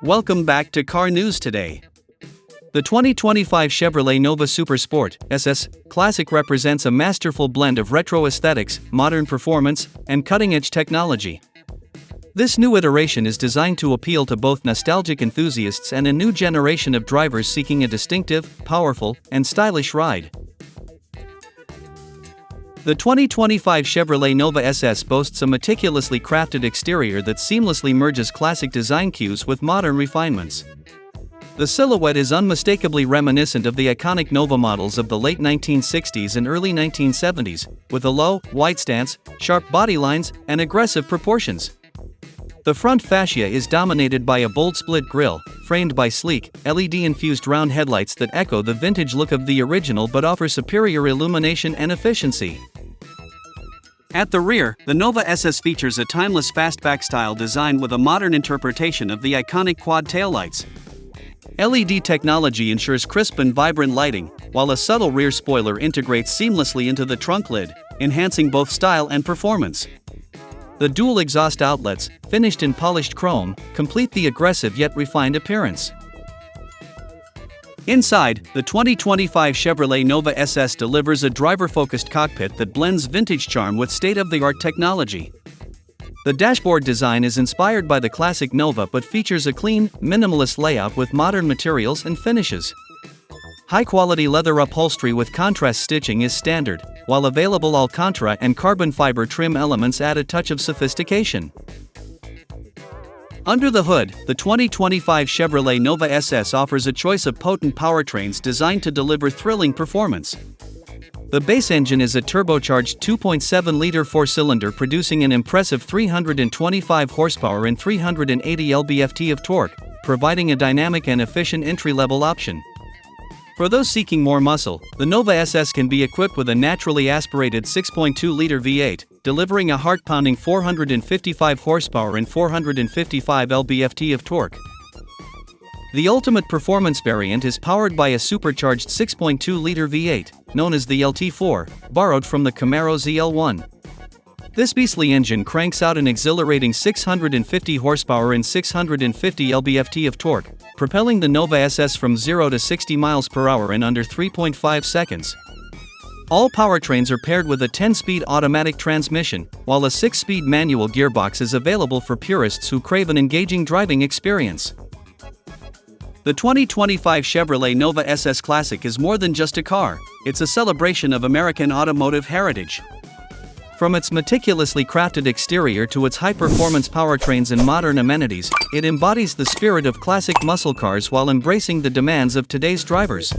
Welcome back to Car News Today. The 2025 Chevrolet Nova Super Sport SS Classic represents a masterful blend of retro aesthetics, modern performance, and cutting-edge technology. This new iteration is designed to appeal to both nostalgic enthusiasts and a new generation of drivers seeking a distinctive, powerful, and stylish ride. The 2025 Chevrolet Nova SS boasts a meticulously crafted exterior that seamlessly merges classic design cues with modern refinements. The silhouette is unmistakably reminiscent of the iconic Nova models of the late 1960s and early 1970s, with a low, wide stance, sharp body lines, and aggressive proportions. The front fascia is dominated by a bold split grille, framed by sleek, LED-infused round headlights that echo the vintage look of the original but offer superior illumination and efficiency. At the rear, the Nova SS features a timeless fastback style design with a modern interpretation of the iconic quad taillights. LED technology ensures crisp and vibrant lighting, while a subtle rear spoiler integrates seamlessly into the trunk lid, enhancing both style and performance. The dual exhaust outlets, finished in polished chrome, complete the aggressive yet refined appearance. Inside, the 2025 Chevrolet Nova SS delivers a driver-focused cockpit that blends vintage charm with state-of-the-art technology. The dashboard design is inspired by the classic Nova but features a clean, minimalist layout with modern materials and finishes. High-quality leather upholstery with contrast stitching is standard, while available Alcantara and carbon fiber trim elements add a touch of sophistication. Under the hood, the 2025 Chevrolet Nova SS offers a choice of potent powertrains designed to deliver thrilling performance. The base engine is a turbocharged 2.7-liter four-cylinder producing an impressive 325 horsepower and 380 lb-ft of torque, providing a dynamic and efficient entry-level option. For those seeking more muscle, the Nova SS can be equipped with a naturally aspirated 6.2-liter V8, delivering a heart-pounding 455 horsepower and 455 lb-ft of torque. The ultimate performance variant is powered by a supercharged 6.2-liter V8, known as the LT4, borrowed from the Camaro ZL1. This beastly engine cranks out an exhilarating 650 horsepower and 650 lb-ft of torque, propelling the Nova SS from 0 to 60 miles per hour in under 3.5 seconds. All powertrains are paired with a 10-speed automatic transmission, while a 6-speed manual gearbox is available for purists who crave an engaging driving experience. The 2025 Chevrolet Nova SS Classic is more than just a car, it's a celebration of American automotive heritage. From its meticulously crafted exterior to its high-performance powertrains and modern amenities, it embodies the spirit of classic muscle cars while embracing the demands of today's drivers.